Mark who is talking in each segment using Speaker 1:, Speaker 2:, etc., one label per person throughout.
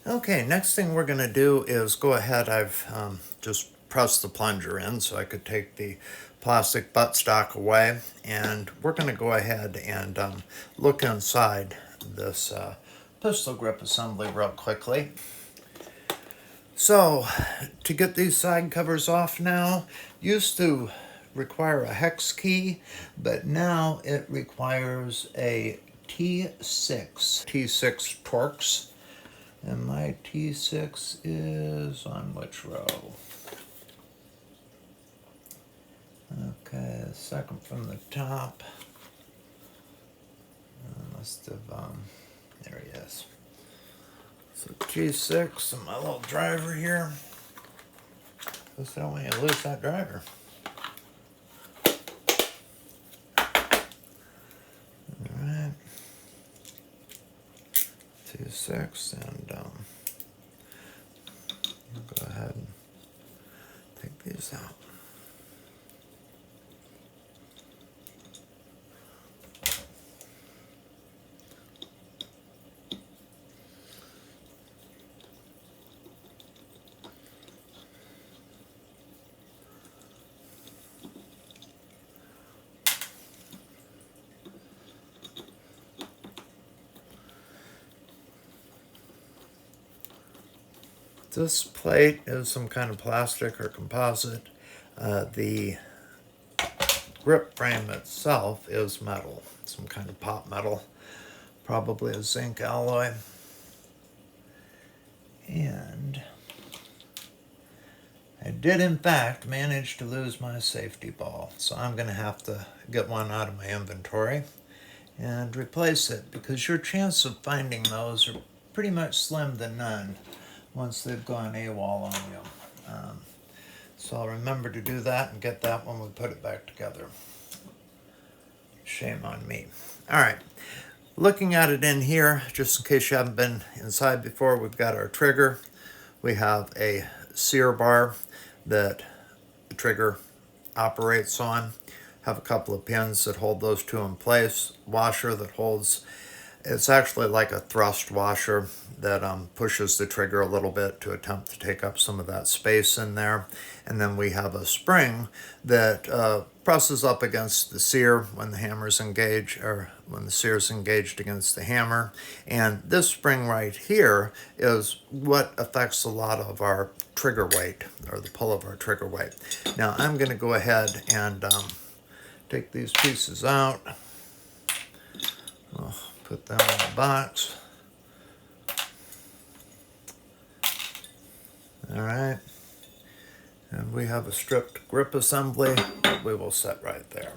Speaker 1: Okay, next thing we're going to do is go ahead. I've just pressed the plunger in so I could take the plastic buttstock away, and we're going to go ahead and look inside this pistol grip assembly real quickly. So, to get these side covers off now, used to require a hex key, but now it requires a T6 Torx. And my T6 is on which row? Okay, second from the top. I must have, there he is. So T6 and my little driver here. Just don't want you to lose that driver. Alright. T6 and go ahead and take these out. This plate is some kind of plastic or composite. The grip frame itself is metal, some kind of pot metal, probably a zinc alloy. And I did in fact manage to lose my safety ball, so I'm going to have to get one out of my inventory and replace it, because your chance of finding those are pretty much slim to none once they've gone AWOL on you. So I'll remember to do that and get that when we put it back together. Shame on me. All right, looking at it in here, just in case you haven't been inside before, we've got our trigger. We have a sear bar that the trigger operates on. Have a couple of pins that hold those two in place. Washer that holds, it's actually like a thrust washer that pushes the trigger a little bit to attempt to take up some of that space in there. And then we have a spring that presses up against the sear when the hammer's engaged, or when the sear's engaged against the hammer. And this spring right here is what affects a lot of our trigger weight, or the pull of our trigger weight. Now I'm going to go ahead and take these pieces out. I'll put them in the box. All right, and we have a stripped grip assembly that we will set right there.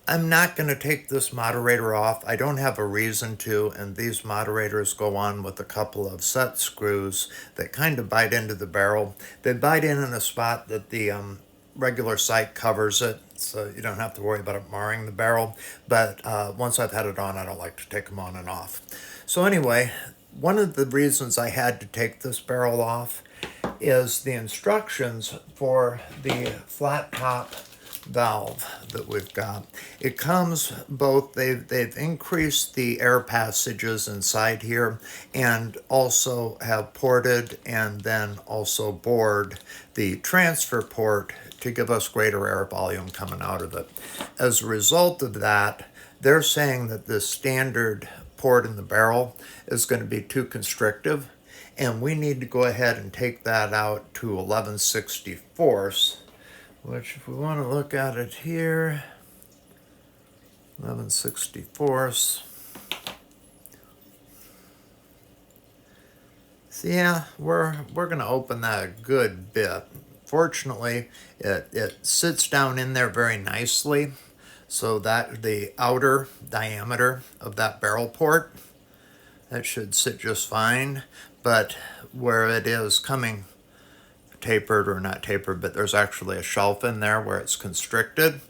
Speaker 1: I'm not going to take this moderator off. I don't have a reason to, and these moderators go on with a couple of set screws that kind of bite into the barrel. They bite in a spot that the regular sight covers it, so you don't have to worry about it marring the barrel. But once I've had it on, I don't like to take them on and off. So anyway, one of the reasons I had to take this barrel off is the instructions for the flat top valve that we've got. It comes both, they've increased the air passages inside here, and also have ported and then also bored the transfer port to give us greater air volume coming out of it. As a result of that, they're saying that the standard port in the barrel is going to be too constrictive, and we need to go ahead and take that out to 11/64, which, if we want to look at it here, 11/64. So yeah, we're going to open that a good bit. Fortunately, it sits down in there very nicely, so that the outer diameter of that barrel port, that should sit just fine. But where it is coming tapered, or not tapered, but there's actually a shelf in there where it's constricted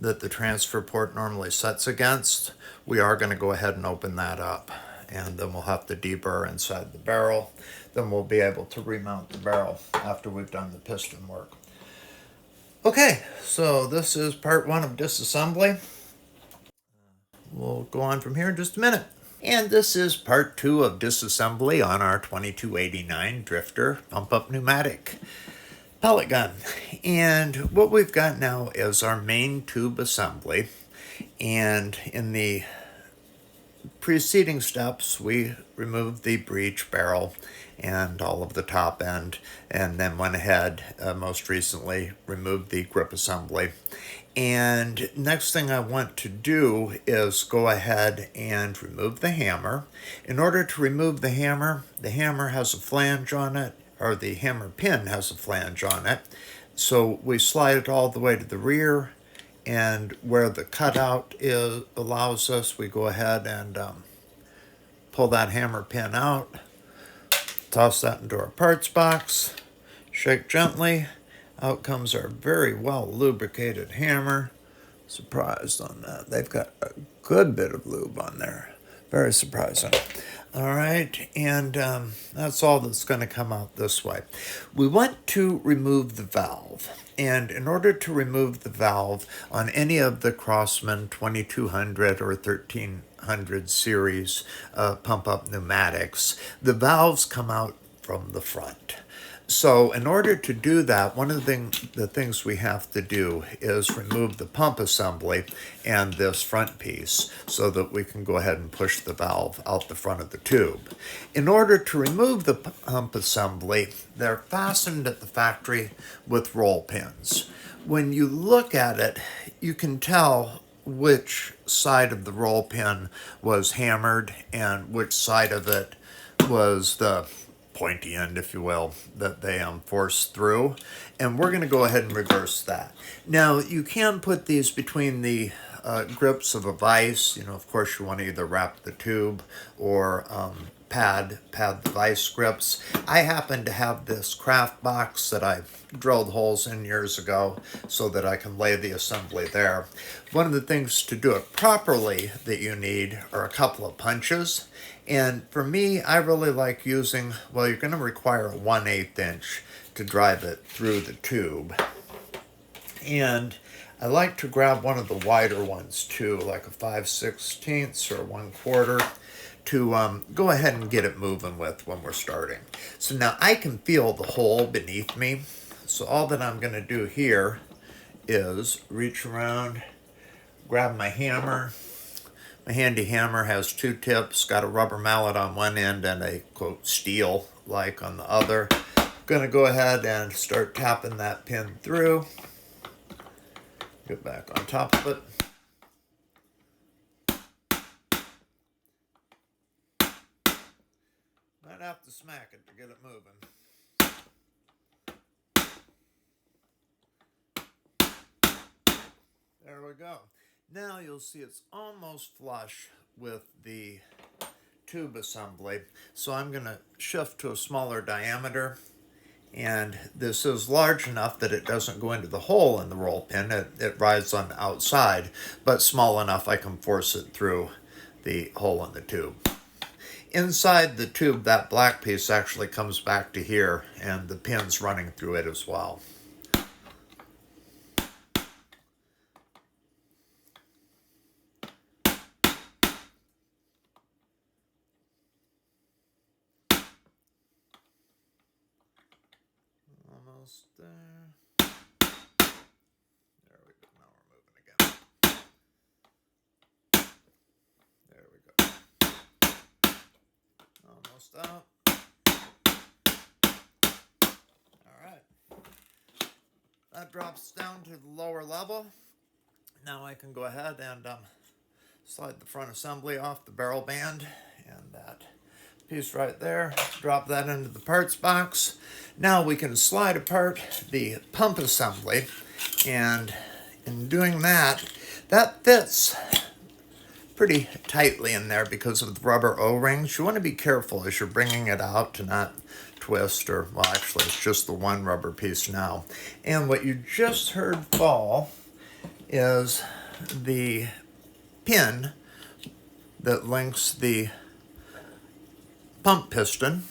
Speaker 1: that the transfer port normally sets against, we are going to go ahead and open that up, and then we'll have to deburr inside the barrel. Then we'll be able to remount the barrel after we've done the piston work. Okay, so this is part one of disassembly. We'll go on from here in just a minute. And this is part 2 of disassembly on our 2289 Drifter Pump-Up Pneumatic Pellet Gun. And what we've got now is our main tube assembly. And in the preceding steps, we removed the breech barrel and all of the top end, and then went ahead, most recently, removed the grip assembly. And next thing I want to do is go ahead and remove the hammer. In order to remove the hammer has a flange on it, or the hammer pin has a flange on it. So we slide it all the way to the rear, and where the cutout allows us, we go ahead and pull that hammer pin out, toss that into our parts box, shake gently. Out comes our very well lubricated hammer. Surprised on that. They've got a good bit of lube on there. Very surprising. All right, and that's all that's going to come out this way. We want to remove the valve. And in order to remove the valve on any of the Crosman 2200 or 1300 series pump-up pneumatics, the valves come out from the front. So in order to do that, one of the things we have to do is remove the pump assembly and this front piece so that we can go ahead and push the valve out the front of the tube. In order to remove the pump assembly, they're fastened at the factory with roll pins. When you look at it, you can tell which side of the roll pin was hammered and which side of it was the pointy end, if you will, that they forced through. And we're going to go ahead and reverse that. Now, you can put these between the grips of a vise. You know, of course, you want to either wrap the tube or pad the vise grips. I happen to have this craft box that I drilled holes in years ago so that I can lay the assembly there. One of the things to do it properly that you need are a couple of punches. And for me, I really like using, well, you're going to require a 1/8 inch to drive it through the tube. And I like to grab one of the wider ones too, like a 5/16 or 1/4, to go ahead and get it moving with when we're starting. So now I can feel the hole beneath me. So all that I'm going to do here is reach around, grab my hammer. My handy hammer has 2 tips, got a rubber mallet on one end and a, quote, steel like on the other. I'm going to go ahead and start tapping that pin through. Get back on top of it. Might have to smack it to get it moving. There we go. Now you'll see it's almost flush with the tube assembly. So I'm going to shift to a smaller diameter. And this is large enough that it doesn't go into the hole in the roll pin. It rides on the outside, but small enough I can force it through the hole in the tube. Inside the tube, that black piece actually comes back to here, and the pin's running through it as well. Almost there. There we go. Now we're moving again. There we go. Almost up. All right. That drops down to the lower level. Now I can go ahead and slide the front assembly off the barrel band, and that piece right there, drop that into the parts box. Now we can slide apart the pump assembly, and in doing that, that fits pretty tightly in there because of the rubber O-rings. You want to be careful as you're bringing it out to not twist, or, well, actually it's just the one rubber piece now. And what you just heard fall is the pin that links the pump piston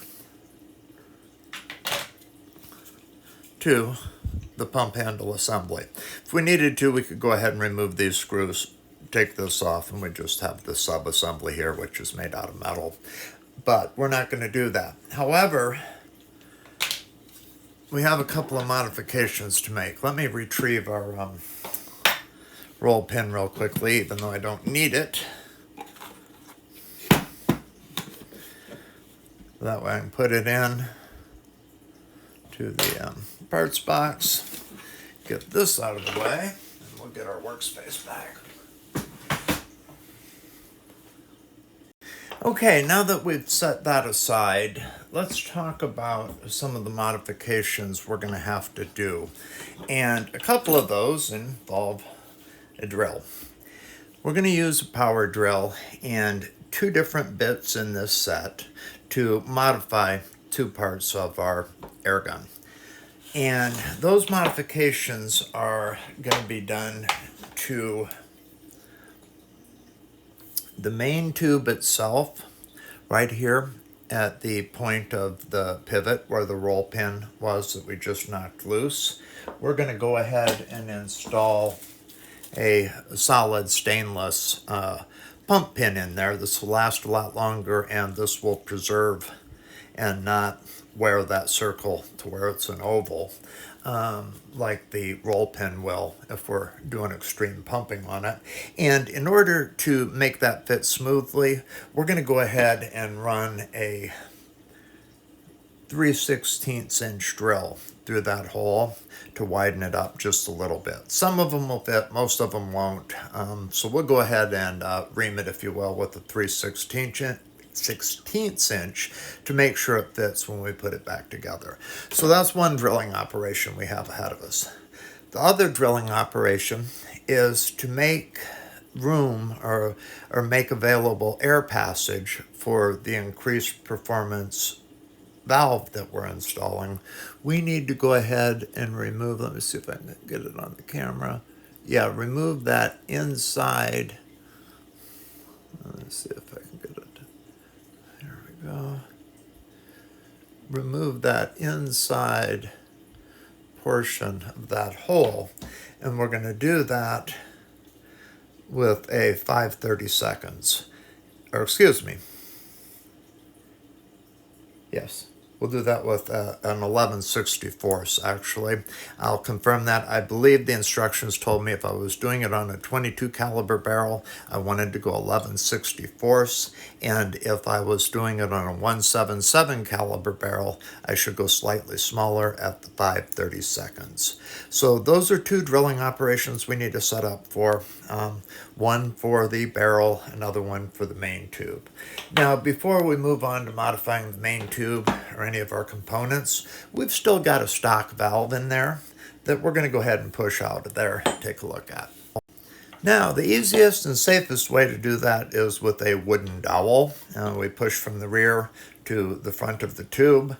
Speaker 1: to the pump handle assembly. If we needed to, we could go ahead and remove these screws take this off and we just have the sub-assembly here, which is made out of metal. But we're not going to do that. However, we have a couple of modifications to make. Let me retrieve our roll pin real quickly, even though I don't need it. That way I can put it in to the parts box. Get this out of the way, and we'll get our workspace back. Okay, now that we've set that aside, let's talk about some of the modifications we're going to have to do. And a couple of those involve a drill. We're going to use a power drill and 2 different bits in this set to modify 2 parts of our air gun. And those modifications are going to be done to the main tube itself, right here at the point of the pivot where the roll pin was that we just knocked loose. We're going to go ahead and install a solid stainless pump pin in there. This will last a lot longer, and this will preserve and not wear that circle to where it's an oval, like the roll pin will if we're doing extreme pumping on it. And in order to make that fit smoothly, we're going to go ahead and run a 3/16 inch drill through that hole to widen it up just a little bit. Some of them will fit, most of them won't. So we'll go ahead and ream it, if you will, with a 3/16 inch to make sure it fits when we put it back together. So that's one drilling operation we have ahead of us. The other drilling operation is to make room or make available air passage for the increased performance valve that we're installing. We need to go ahead and remove, let me see if I can get it on the camera. Yeah, remove that inside. Let's see if I can get it. There we go. Remove that inside portion of that hole. And we're going to do that with a 5/32, or excuse me. Yes. We'll do that with an 11/64, actually. I'll confirm that. I believe the instructions told me if I was doing it on a 22 caliber barrel, I wanted to go 11/64, and if I was doing it on a 177 caliber barrel, I should go slightly smaller at the 5/32. So those are 2 drilling operations we need to set up for. One for the barrel, another one for the main tube. Now, before we move on to modifying the main tube or any of our components, we've still got a stock valve in there that we're going to go ahead and push out of there and take a look at. Now, the easiest and safest way to do that is with a wooden dowel. We push from the rear to the front of the tube.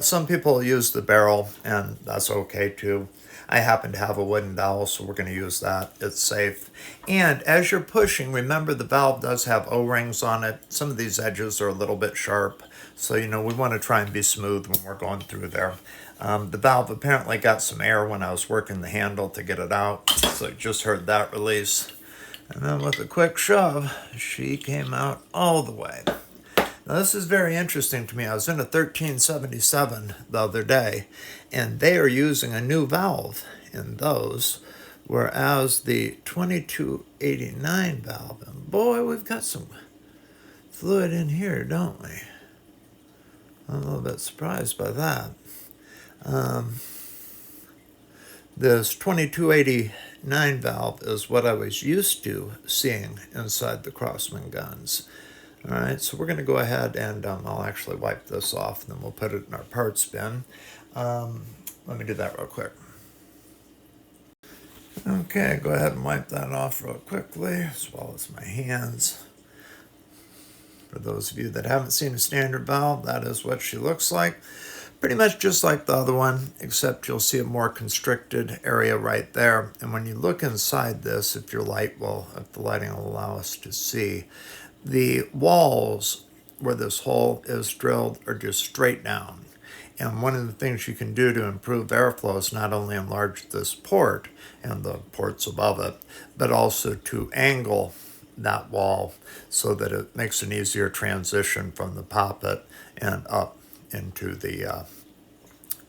Speaker 1: Some people use the barrel, and that's okay too. I happen to have a wooden dowel, so we're going to use that. It's safe. And as you're pushing, remember the valve does have O-rings on it. Some of these edges are a little bit sharp, so we want to try and be smooth when we're going through there. The valve apparently got some air when I was working the handle to get it out, so you just heard that release. And then with a quick shove, she came out all the way. Now, this is very interesting to me. I was in a 1377 the other day, and they are using a new valve in those, whereas the 2289 valve, and boy, we've got some fluid in here, don't we? I'm a little bit surprised by that. This 2289 valve is what I was used to seeing inside the Crosman guns. All right, so we're going to go ahead and I'll actually wipe this off, and then we'll put it in our parts bin. Let me do that real quick. Okay, go ahead and wipe that off real quickly, as well as my hands. For those of you that haven't seen a standard valve, that is what she looks like. Pretty much just like the other one, except you'll see a more constricted area right there. And when you look inside this, if the lighting will allow us to see, the walls where this hole is drilled are just straight down. And one of the things you can do to improve airflow is not only enlarge this port and the ports above it, but also to angle that wall so that it makes an easier transition from the poppet and up into the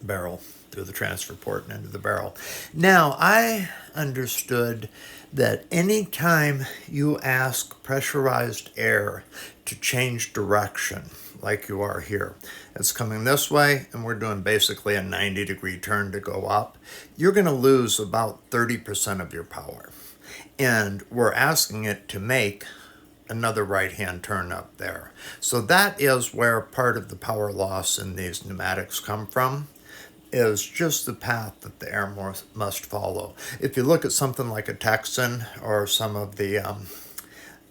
Speaker 1: barrel, through the transfer port and into the barrel. Now, I understood that anytime you ask pressurized air to change direction, like you are here, it's coming this way and we're doing basically a 90-degree turn to go up, you're going to lose about 30% of your power. And we're asking it to make another right-hand turn up there. So that is where part of the power loss in these pneumatics come from, is just the path that the air must follow. If you look at something like a Texan or some of the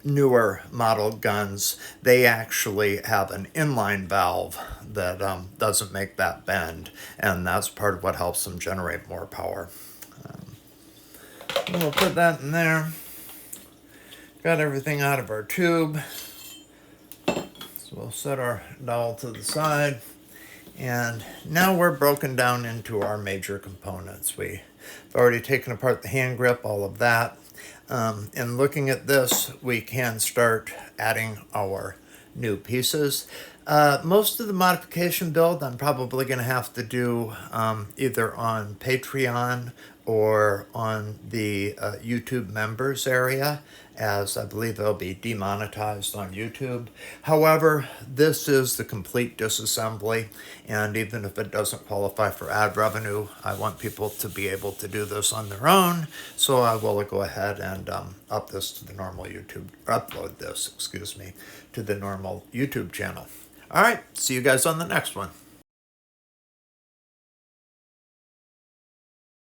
Speaker 1: newer model guns, they actually have an inline valve that doesn't make that bend, and that's part of what helps them generate more power. We'll put that in there. Got everything out of our tube. So we'll set our dowel to the side. And now we're broken down into our major components. We've already taken apart the hand grip, all of that. And looking at this, we can start adding our new pieces. Most of the modification build I'm probably going to have to do either on Patreon or on the YouTube members area, as I believe they'll be demonetized on YouTube. However, this is the complete disassembly, and even if it doesn't qualify for ad revenue, I want people to be able to do this on their own, so I will go ahead and up this to the normal YouTube, upload this, excuse me, to the normal YouTube channel. All right, see you guys on the next one.